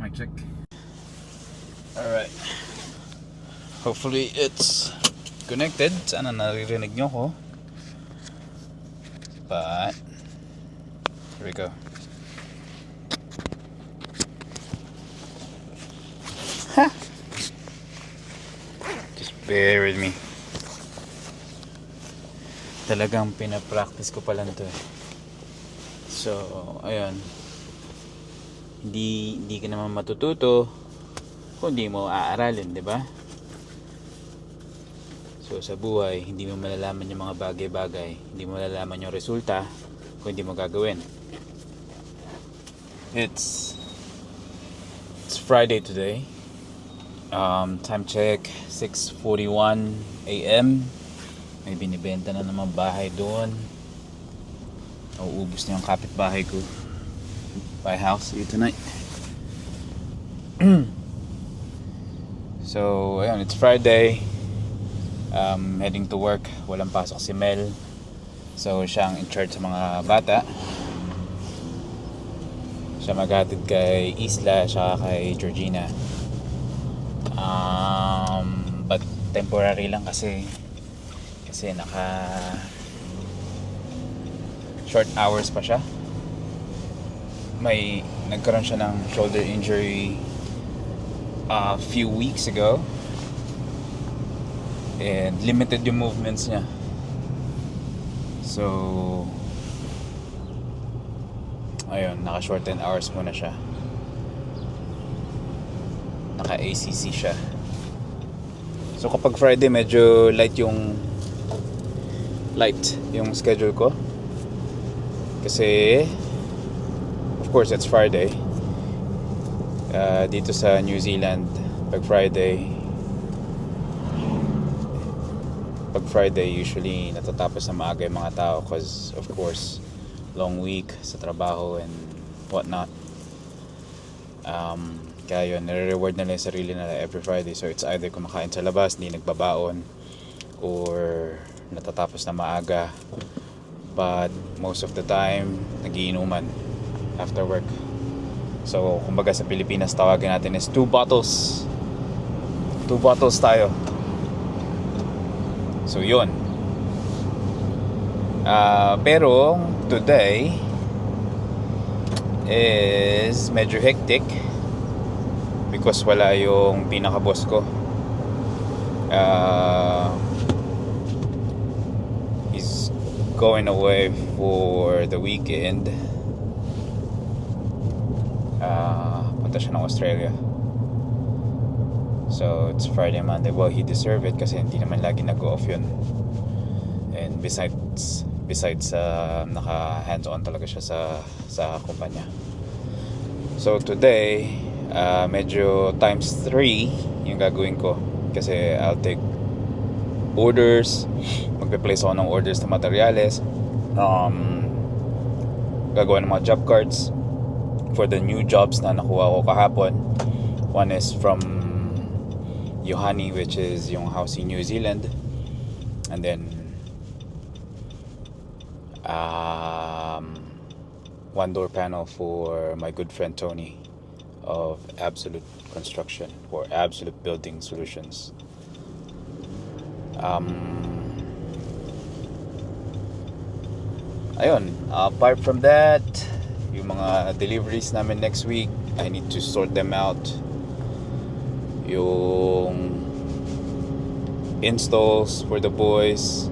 Mic check. Alright. Hopefully it's connected. Sana naririnig nyo ko. But here we go. Ha! Just bear with me. Talagang pinapractice ko pa lang to eh. So, ayun. Hindi ka naman matututo kung di mo aaralin, di ba? So sa buhay, hindi mo malalaman yung mga bagay-bagay, hindi mo malalaman yung resulta kung hindi mo gagawin. It's Friday today. Time check 6:41 AM. May binibenta na naman bahay doon. Nauubos na yung kapitbahay ko. Buy house, see you tonight. So, ayun, it's Friday. Heading to work. Walang pasok si Mel. So, siya ang in charge sa mga bata. Siya maghatid kay Isla saka kay Georgina. But temporary lang kasi naka short hours pa siya. Nagkaroon siya ng shoulder injury a few weeks ago and limited yung movements niya. So ayun, naka shorten hours muna siya. Naka ACC siya. So kapag Friday medyo light yung schedule ko kasi of course it's Friday. Dito sa New Zealand pag Friday usually natatapos na maaga yung mga tao because of course long week sa trabaho and whatnot. Kaya yun, nire-reward nila yung sarili nila every Friday. So it's either kumakain sa labas, hindi nagbabaon, or natatapos na maaga. But most of the time nagiinuman after work. So kumbaga sa Pilipinas tawagin natin is 2 bottles tayo. So yun. Pero today is medyo hectic because wala yung pinaka-boss ko. He's going away for the weekend. Punta siya ng Australia. So it's Friday, Monday. Well, he deserved it kasi hindi naman lagi nag-off yun. And besides naka hands-on talaga siya sa kumpanya. So today medyo times 3 yung gagawin ko kasi I'll take orders, magpe-place ako ng orders na materyales, gagawa ng mga job cards for the new jobs na nakuha ko kahapon. One is from Yohani, which is yung house in New Zealand, and then one door panel for my good friend Tony of Absolute Construction or Absolute Building Solutions. Ayun, apart from that, yung mga deliveries namin next week, I need to sort them out. Yung installs for the boys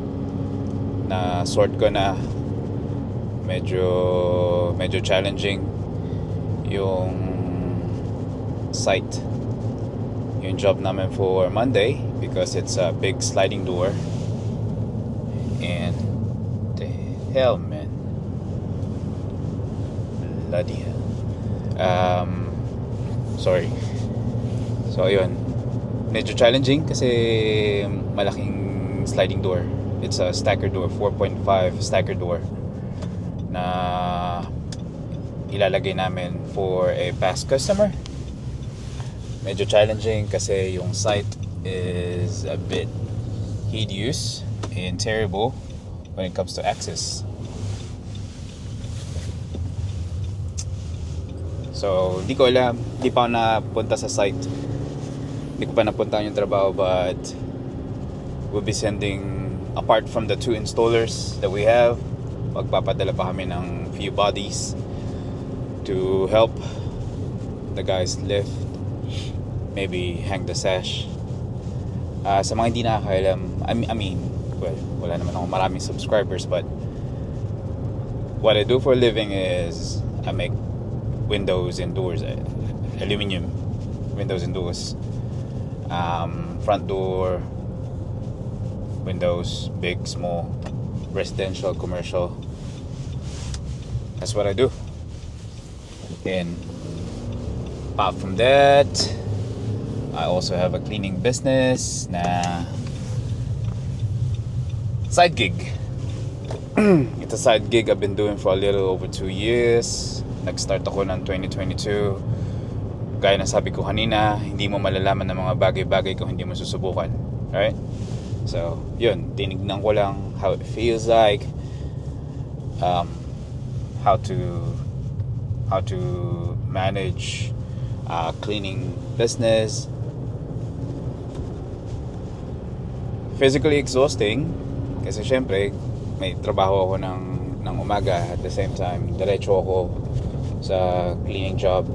na sort ko na, medyo challenging yung site, yung job namin for Monday because it's a big sliding door and the hell man, bloody hell. Sorry. So ayun, medyo challenging kasi malaking sliding door. It's a stacker door, 4.5 stacker door na ilalagay namin for a past customer. Medyo challenging kasi yung site is a bit hideous and terrible when it comes to access. So, hindi ko alam. Hindi pa ako napunta sa site. Hindi ko pa napunta yung trabaho, but we'll be sending, apart from the 2 installers that we have, magpapadala pa kami ng few bodies to help the guys lift, maybe hang the sash. Sa mga hindi nakakaalam, I mean, well, wala naman ako maraming subscribers, but what I do for a living is I make windows and doors, aluminum windows and doors, front door windows, big, small, residential, commercial. That's what I do. And apart from that, I also have a cleaning business na side gig. It's a side gig I've been doing for a little over 2 years. Nag-start ako ng 2022. Gaya na sabi ko kanina, hindi mo malalaman ng mga bagay-bagay kung hindi mo susubukan. Right? So, yun. Tinignan ko lang how it feels like. How to manage cleaning business. Physically exhausting kasi syempre may trabaho ako ng umaga, at the same time diretso ako sa cleaning job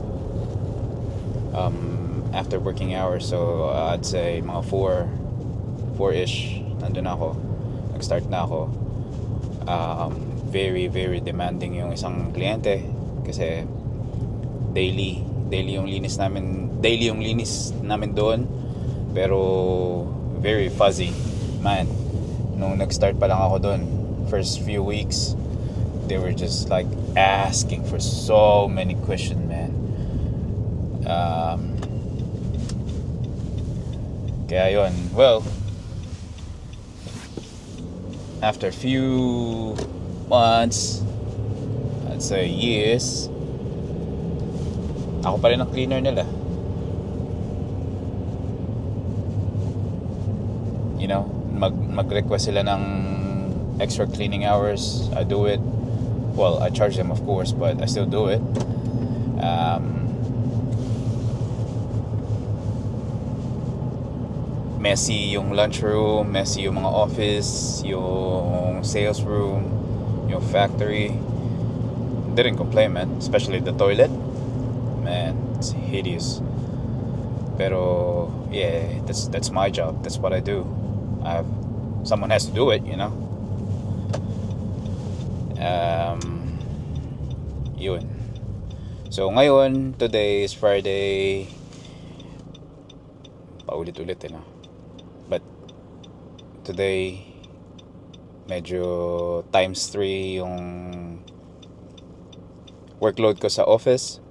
after working hours. So I'd say mga 4-ish nandun ako, nag-start na ako. Very very demanding yung isang kliyente kasi daily yung linis namin doon, pero very fuzzy, man. Nung nag-start pa lang ako doon, first few weeks, they were just like asking for so many questions, man. Kaya yun, well, after a few months, I'd say years, ako pa rin ang cleaner nila. You know, mag-request sila ng extra cleaning hours, I do it. Well, I charge them of course, but I still do it. Messy yung lunchroom, messy yung mga office, yung sales room, yung factory. Didn't complain, man. Especially the toilet, man, it's hideous. Pero yeah, that's my job. That's what I do. Someone has to do it, you know. Yun. So ngayon, today is Friday. Paulit-ulit, no? But today, medyo times 3 yung workload ko sa office,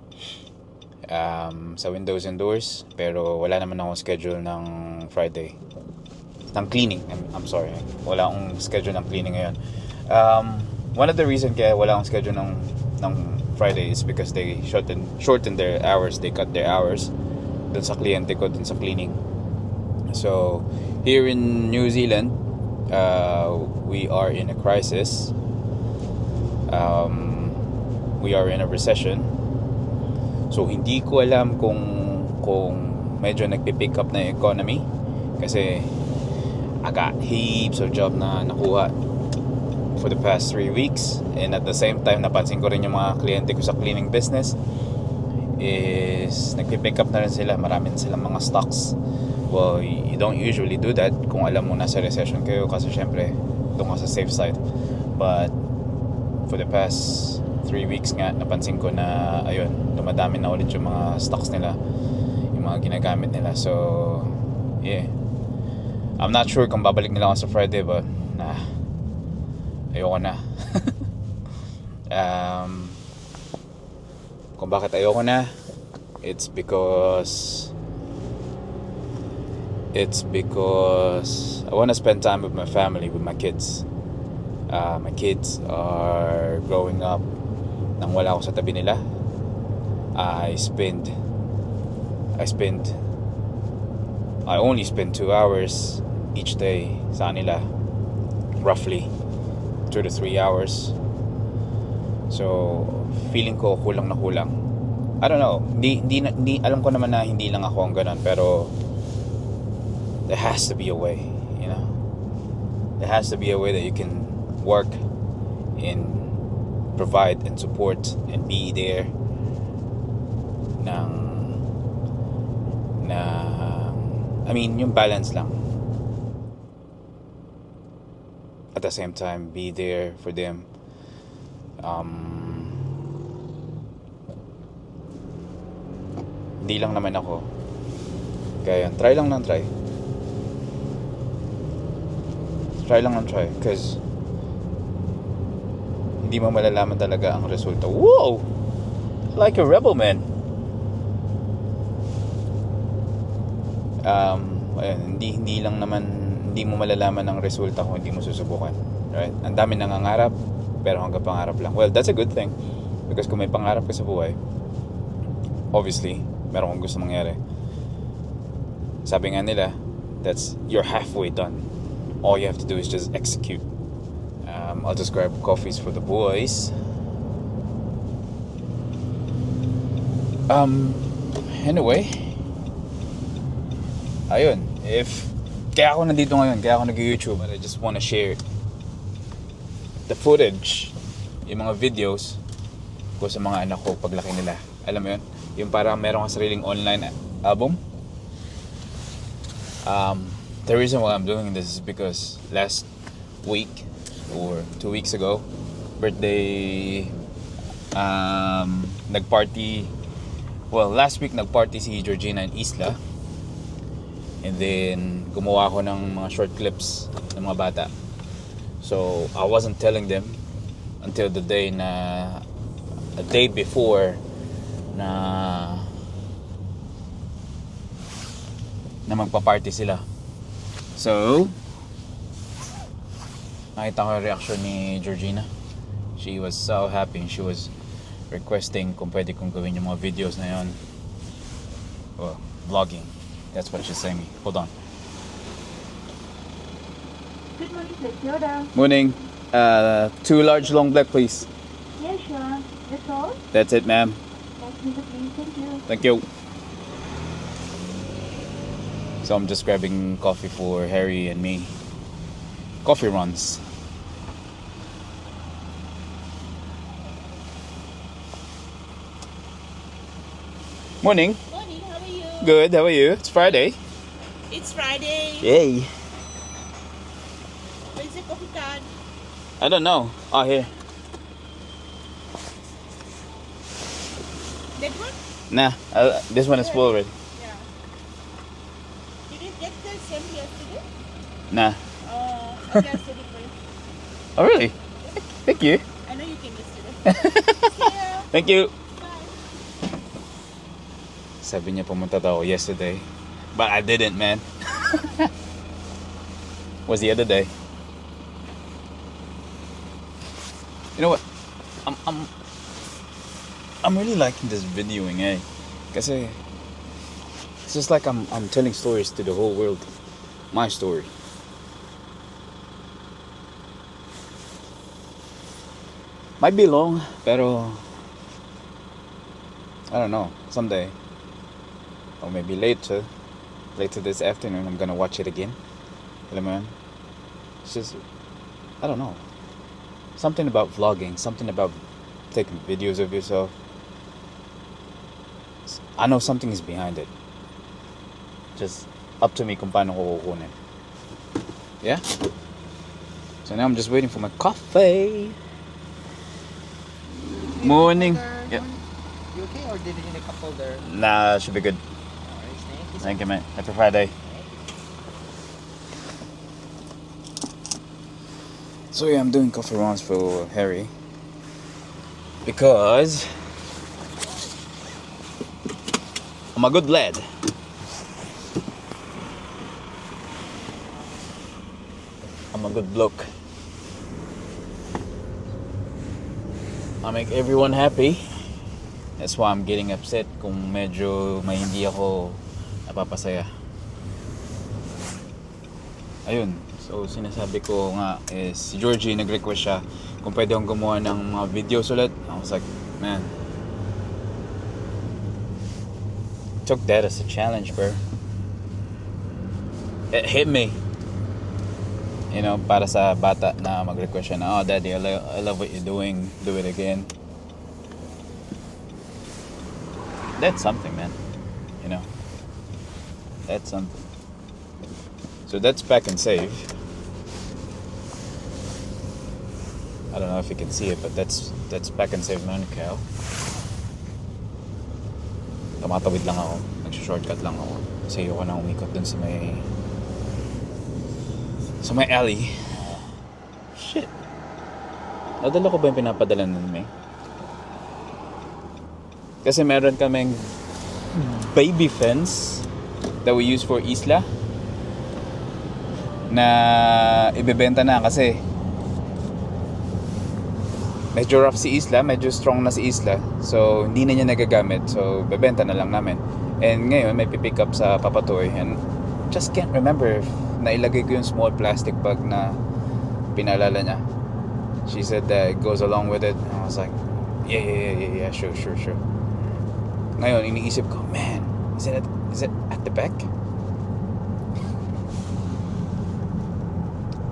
sa windows and doors. Pero wala naman akong schedule ng Friday ng cleaning. I'm sorry, wala akong schedule ng cleaning ngayon. One of the reason kaya wala akong schedule ng Friday is because they shorten their hours. They cut their hours dun sa kliyente ko, dun sa cleaning. So here in New Zealand, we are in a crisis. We are in a recession. So hindi ko alam kung medyo nagpipick up na yung economy, kasi I got heaps of job na nakuha for the past 3 weeks, and at the same time napansin ko rin yung mga kliyente ko sa cleaning business is nagpipick up na rin sila. Marami na silang mga stocks. Well, you don't usually do that kung alam mo nasa recession kayo, kasi syempre doon ka sa safe side. But for the past 3 weeks nga, napansin ko na ayun, dumadami na ulit yung mga stocks nila, yung mga ginagamit nila. So yeah, I'm not sure kung babalik nila ako sa Friday, but ayoko na. Kung bakit ayoko na, it's because I want to spend time with my family, with my kids. My kids are growing up nang wala ako sa tabi nila. I only spend 2 hours each day sa kanila, roughly 2 to 3 hours. So feeling ko kulang na kulang I don't know, hindi alam ko naman na hindi lang ako ang ganun, pero there has to be a way, you know. There has to be a way that you can work and provide and support and be there ng I mean, yung balance lang. At the same time, be there for them. Hindi lang naman ako. Kaya yun, try lang ng try. Try lang ng try. Because hindi mo malalaman talaga ang resulta. Whoa! Like a rebel, man. Ayun, hindi lang naman, hindi mo malalaman ang resulta kung hindi mo susubukan. Right? Ang dami nangangarap, pero hanggang pangarap lang. Well, that's a good thing. Because kung may pangarap ka sa buhay, obviously, meron kang gusto mangyari. Sabi nga nila, you're halfway done. All you have to do is just execute. I'll just grab coffees for the boys. Anyway, ayun, kaya ako nandito ngayon, kaya ako nag-YouTube, and I just wanna share the footage, yung mga videos ko sa mga anak ko paglaki nila. Alam mo yun? Yung parang meron kang sariling online album. The reason why I'm doing this is because last week or 2 weeks ago, birthday, last week nagparty si Georgina in Isla. And then gumawa ako ng mga short clips ng mga bata. So I wasn't telling them until a day before na magpa-party sila. So nakita ko yung reaction ni Georgina. She was so happy. She was requesting kung pwede kong gawin yung mga videos na yun. Well, vlogging. That's what she's saying. Hold on. Good morning, Miss Yoda. Morning. 2 large long black, please. Yeah, sure. That's all? That's it, ma'am. Thank you, please. Thank you. Thank you. So I'm just grabbing coffee for Harry and me. Coffee runs. Morning. Morning, how are you? Good. How are you? It's Friday. It's Friday. Yay. Where's the coffee can? I don't know. Oh, here. That one? Nah. This one is full already. Yeah. You didn't get the same yesterday? Nah. Okay, I'll send it for you. Oh, really? Thank you. I know you came yesterday. See ya. Thank you. Bye. Sabi niya pumunta daw yesterday. But I didn't, man. Was the other day. You know what? I'm really liking this videoing, eh? Kasi it's just like I'm telling stories to the whole world. My story. Might be long, pero I don't know. Someday, or maybe later this afternoon, I'm gonna watch it again. Alam mo yun? It's just, I don't know. Something about vlogging, something about taking videos of yourself. I know something is behind it. Just up to me kung paano ko kukunin. Yeah? So now I'm just waiting for my coffee. Morning. Yeah. You okay, or did you need a cup holder? Nah, should be good. Alright, thank you. Thank you, man. Happy Friday. So yeah, I'm doing coffee runs for Harry because I'm a good lad. I'm a good bloke. I make everyone happy. That's why I'm getting upset kung medyo may hindi ako napapasaya. Ayun. So sinasabi ko nga is si Georgie nag-request siya kung pwede akong gumawa ng mga videos ulit. I was like, man, took that as a challenge, bro. It hit me. You know, para sa bata na mag-request siya na, oh, daddy, I love what you're doing. Do it again. That's something, man. You know? That's something. So that's Pack and Save. I don't know if you can see it, but that's Pack and Save Manukau. Tumatawid lang ako. Nag-shortcut lang ako. Kasi ayoko na umikot dun sa may alley. Shit. Nadala ko ba yung pinapadala nun, May? Kasi meron kaming baby fence that we use for Isla na ibebenta na kasi medyo rough si Isla, medyo strong na si Isla, so hindi na niya nagagamit, so bebenta na lang namin. And ngayon may pipick up sa Papatoy and just can't remember if nailagay ko yung small plastic bag na pinaalala niya. She said that it goes along with it, and I was like, yeah, sure. Ngayon iniisip ko, man, is it at the back?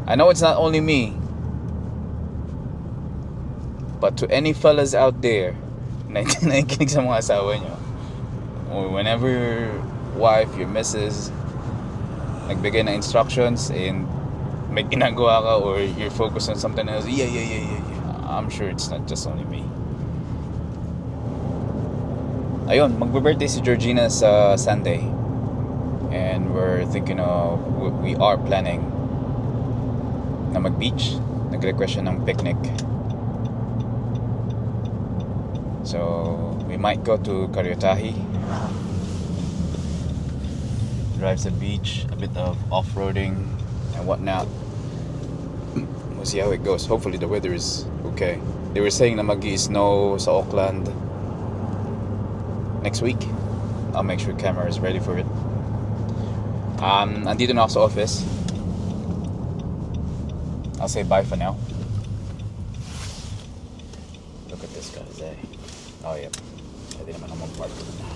I know it's not only me, but to any fellas out there na nakikinig sa mga asawa nyo, or whenever your wife, your missus nagbigay na instructions and may ginagawa ka or you're focused on something else, yeah, I'm sure it's not just only me. Ayun, magbe-birthday si Georgina sa Sunday, and we're thinking of, we are planning na mag-beach. Nag-request siya ng picnic, so we might go to Kariotahi, drive to the beach, a bit of off-roading and whatnot. We'll see how it goes. Hopefully the weather is okay. They were saying na mag-i-snow sa Auckland next week. I'll make sure camera is ready for it. Andito na ako sa office. I'll say bye for now. Look at this guy's eh. Oh yeah, pwede naman ako mag-park na.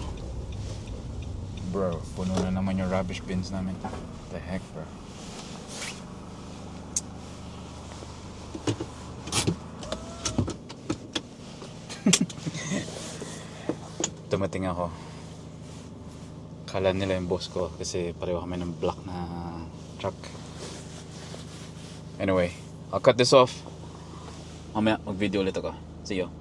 Bro, puno na naman yung rubbish bins namin. What the heck, bro? Dumating ako. Kala nila yung boss ko kasi pareho kami ng black na truck. Anyway, I'll cut this off. Mamaya mag-video ulit ako. See you.